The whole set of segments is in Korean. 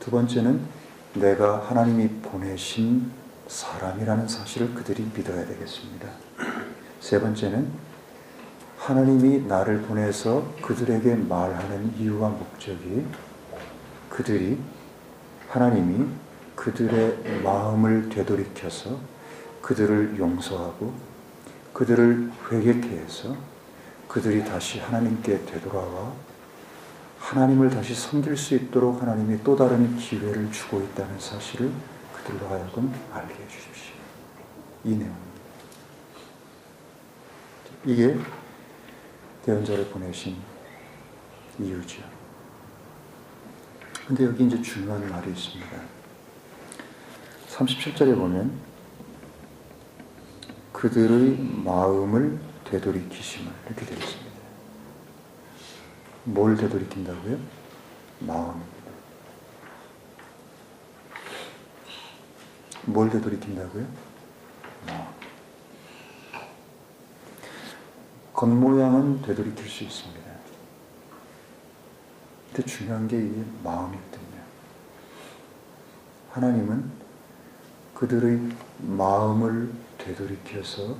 두 번째는 내가 하나님이 보내신 사람이라는 사실을 그들이 믿어야 되겠습니다. 세 번째는 하나님이 나를 보내서 그들에게 말하는 이유와 목적이 하나님이 그들의 마음을 되돌이켜서 그들을 용서하고 그들을 회개케 해서 그들이 다시 하나님께 되돌아와 하나님을 다시 섬길 수 있도록 하나님이 또 다른 기회를 주고 있다는 사실을 그들로 하여금 알게 해주십시오. 이 내용입니다. 이게 대언자를 보내신 이유죠. 근데 여기 이제 중요한 말이 있습니다. 37절에 보면 그들의 마음을 되돌이키심을 이렇게 되어 있습니다. 뭘 되돌이킨다고요? 마음입니다. 뭘 되돌이킨다고요? 마음. 겉모양은 되돌이킬 수 있습니다. 근데 중요한 게 이게 마음이거든요. 하나님은 그들의 마음을 되돌이켜서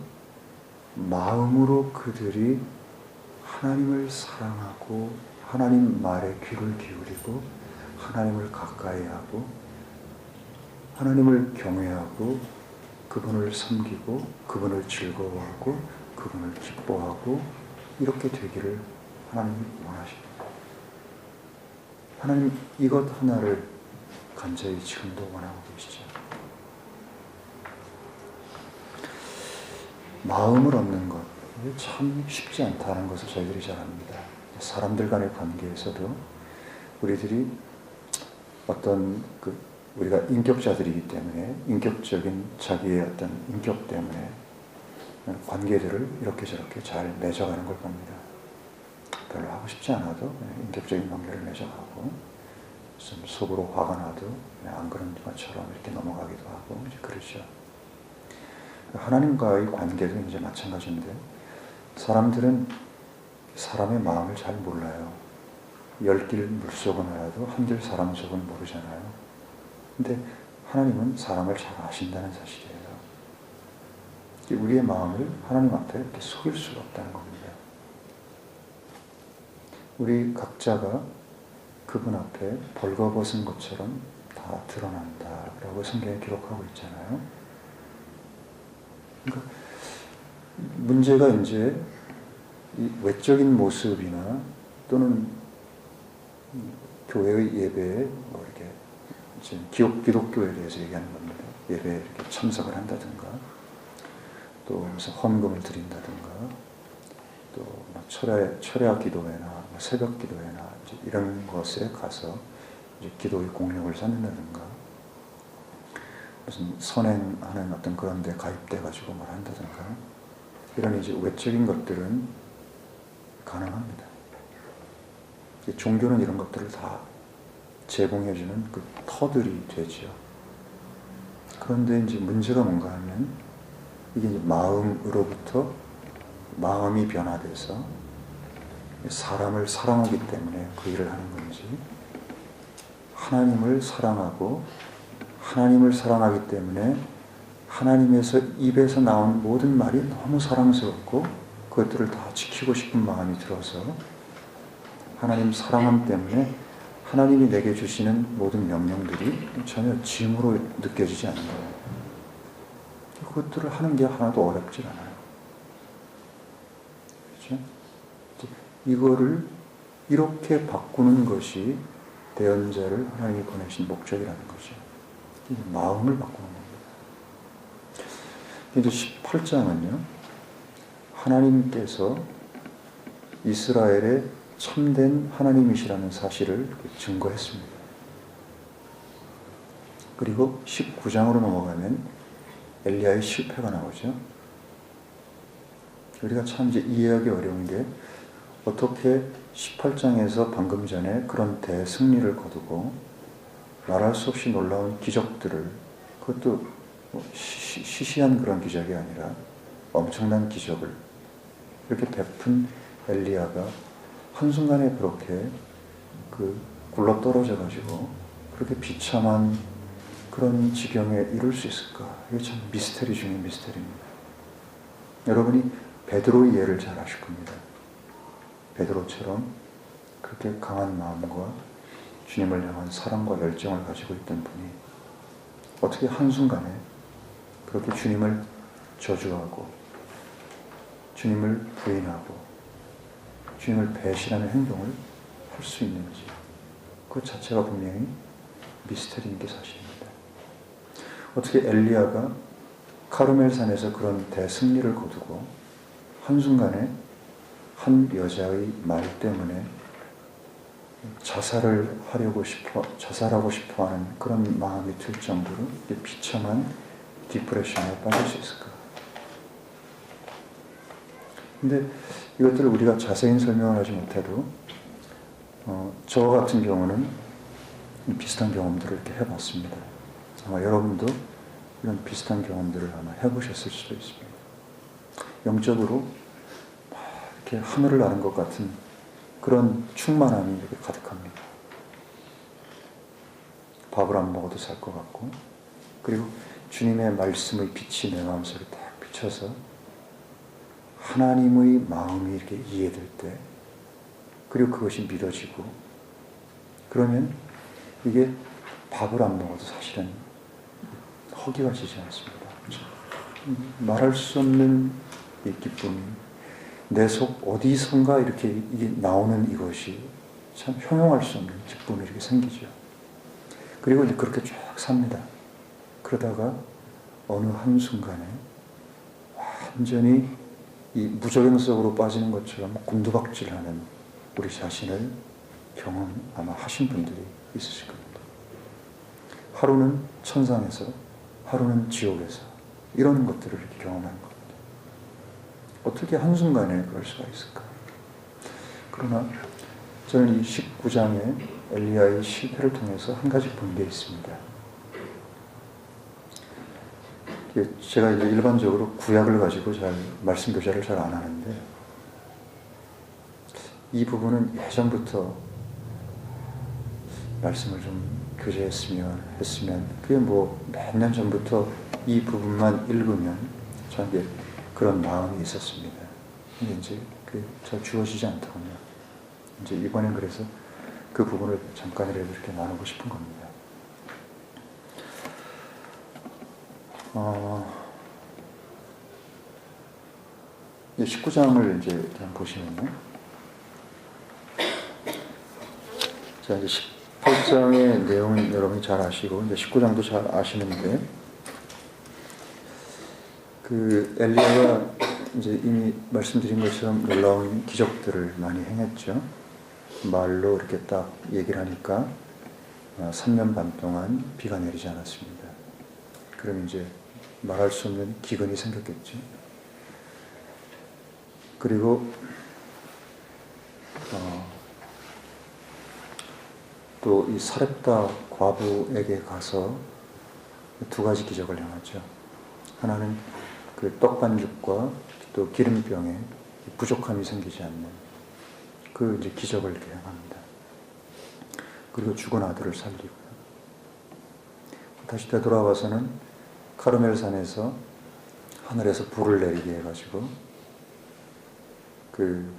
마음으로 그들이 하나님을 사랑하고 하나님 말에 귀를 기울이고 하나님을 가까이 하고 하나님을 경외하고 그분을 섬기고 그분을 즐거워하고 그분을 기뻐하고 이렇게 되기를 하나님이 원하십니다. 하나님 이것 하나를 간절히 지금도 원하고 계시죠. 마음을 얻는 것, 이게 참 쉽지 않다는 것을 저희들이 잘 압니다. 사람들 간의 관계에서도 우리들이 어떤 우리가 인격자들이기 때문에 인격적인 자기의 어떤 인격 때문에 관계들을 이렇게 저렇게 잘 맺어가는 걸 봅니다. 별로 하고 싶지 않아도 인격적인 관계를 맺어가고 좀 속으로 화가 나도 안 그런 것처럼 이렇게 넘어가기도 하고 이제 그러죠. 하나님과의 관계도 이제 마찬가지인데 사람들은 사람의 마음을 잘 몰라요. 열길 물속은 알아도 한길 사람 속은 모르잖아요. 근데 하나님은 사람을 잘 아신다는 사실이에요. 우리의 마음을 하나님 앞에 이렇게 속일 수가 없다는 겁니다. 우리 각자가 그분 앞에 벌거벗은 것처럼 다 드러난다라고 성경에 기록하고 있잖아요. 그러니까 문제가 이제 이 외적인 모습이나 또는 교회의 예배에 뭐 이렇게 기독교에 대해서 얘기하는 겁니다. 예배에 이렇게 참석을 한다든가, 또 무슨 헌금을 드린다든가, 또 철야 기도회나 새벽 기도회나 이런 것에 가서 이제 기도의 공력을 쌓는다든가, 무슨 선행하는 어떤 그런 데 가입돼가지고 뭘 한다든가, 이런 이제 외적인 것들은 가능합니다. 종교는 이런 것들을 다 제공해주는 그 터들이 되죠. 그런데 이제 문제가 뭔가 하면 이게 이제 마음으로부터 마음이 변화돼서 사람을 사랑하기 때문에 그 일을 하는 건지, 하나님을 사랑하고 하나님을 사랑하기 때문에 하나님에서 입에서 나온 모든 말이 너무 사랑스럽고 그것들을 다 지키고 싶은 마음이 들어서 하나님 사랑함 때문에 하나님이 내게 주시는 모든 명령들이 전혀 짐으로 느껴지지 않는 거예요. 그것들을 하는 게 하나도 어렵지 않아요. 그렇죠? 이거를 이렇게 바꾸는 것이 대언자를 하나님이 보내신 목적이라는 거죠. 마음을 바꾸는 겁니다. 이제 18장은요, 하나님께서 이스라엘의 참된 하나님이시라는 사실을 증거했습니다. 그리고 19장으로 넘어가면 엘리야의 실패가 나오죠. 우리가 참 이제 이해하기 어려운 게 어떻게 18장에서 방금 전에 그런 대승리를 거두고 말할 수 없이 놀라운 기적들을, 그것도 시시한 그런 기적이 아니라 엄청난 기적을 이렇게 베푼 엘리야가 한순간에 그렇게 굴러 떨어져 가지고 그렇게 비참한 그런 지경에 이룰 수 있을까? 이게 참 미스테리 중에 미스테리입니다. 여러분이 베드로의 예를 잘 아실 겁니다. 베드로처럼 그렇게 강한 마음과 주님을 향한 사랑과 열정을 가지고 있던 분이 어떻게 한순간에 그렇게 주님을 저주하고 주님을 부인하고 주님을 배신하는 행동을 할 수 있는지, 그 자체가 분명히 미스터리인 게 사실입니다. 어떻게 엘리야가 카르멜산에서 그런 대승리를 거두고 한순간에 한 여자의 말 때문에 자살하고 싶어 하는 그런 마음이 들 정도로 비참한 디프레션에 빠질 수 있을까? 근데 이것들을 우리가 자세히 설명을 하지 못해도 저 같은 경우는 비슷한 경험들을 이렇게 해봤습니다. 아마 여러분도 이런 비슷한 경험들을 아마 해보셨을 수도 있습니다. 영적으로 이렇게 하늘을 나는 것 같은 그런 충만함이 이렇게 가득합니다. 밥을 안 먹어도 살 것 같고, 그리고 주님의 말씀의 빛이 내 마음속에 딱 비쳐서 하나님의 마음이 이렇게 이해될 때, 그리고 그것이 믿어지고, 그러면 이게 밥을 안 먹어도 사실은 허기가 지지 않습니다. 말할 수 없는 이 기쁨이 내 속 어디선가 이렇게 이게 나오는 이것이 참 형용할 수 없는 기쁨이 이렇게 생기죠. 그리고 이제 그렇게 쭉 삽니다. 그러다가 어느 한순간에 완전히 이 무적행 속으로 빠지는 것처럼 곤두박질하는 우리 자신을 경험 아마 하신 분들이 있으실 겁니다. 하루는 천상에서, 하루는 지옥에서 이런 것들을 이렇게 경험하는 겁니다. 어떻게 한순간에 그럴 수가 있을까? 그러나 저는 이 19장의 엘리야의 실패를 통해서 한 가지 본 게 있습니다. 제가 이제 일반적으로 구약을 가지고 잘 말씀 교제를 잘 안 하는데, 이 부분은 예전부터 말씀을 좀 교제했으면 그게 뭐 몇 년 전부터 이 부분만 읽으면 저한테 그런 마음이 있었습니다. 근데 이제 잘 주어지지 않더군요. 이제 이번엔 그래서 그 부분을 잠깐이라도 이렇게 나누고 싶은 겁니다. 19장을 이제 그냥 보시면요. 자, 이제 18장의 내용은 여러분이 잘 아시고, 이제 19장도 잘 아시는데, 그 엘리야가 이제 이미 말씀드린 것처럼 놀라운 기적들을 많이 행했죠. 말로 이렇게 딱 얘기를 하니까 3년 반 동안 비가 내리지 않았습니다. 그럼 이제 말할 수 없는 기근이 생겼겠죠. 그리고 또 이 사렙다 과부에게 가서 두 가지 기적을 행하죠. 하나는 그 떡반죽과 또 기름병에 부족함이 생기지 않는 그 이제 기적을 이렇게 행합니다. 그리고 죽은 아들을 살리고요. 다시 되돌아와서는 카르멜산에서 하늘에서 불을 내리게 해가지고 그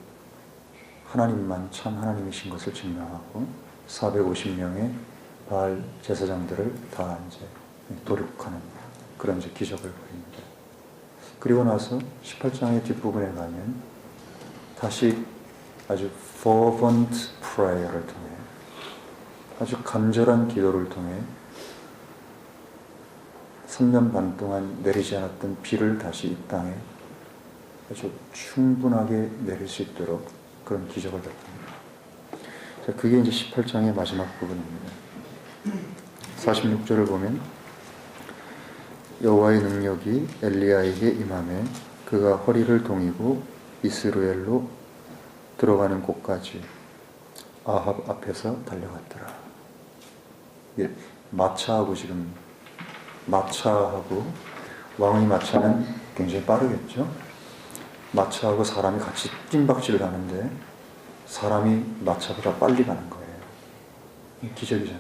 하나님만 참 하나님이신 것을 증명하고 450명의 바알 제사장들을 다 이제 도륙하는 그런 이제 기적을 벌입니다. 그리고 나서 18장의 뒷부분에 가면 다시 아주 fervent prayer를 통해, 아주 간절한 기도를 통해 3년 반 동안 내리지 않았던 비를 다시 이 땅에 아주 충분하게 내릴 수 있도록 그런 기적을 베풉니다. 자, 그게 이제 18장의 마지막 부분입니다. 46절을 보면 여호와의 능력이 엘리야에게 임하매 그가 허리를 동이고 이스라엘로 들어가는 곳까지 아합 앞에서 달려갔더라. 마차하고 지금 마차하고 왕의 마차는 굉장히 빠르겠죠. 마차하고 사람이 같이 뜀박질 가는데 사람이 마차보다 빨리 가는 거예요. 기적이잖아요.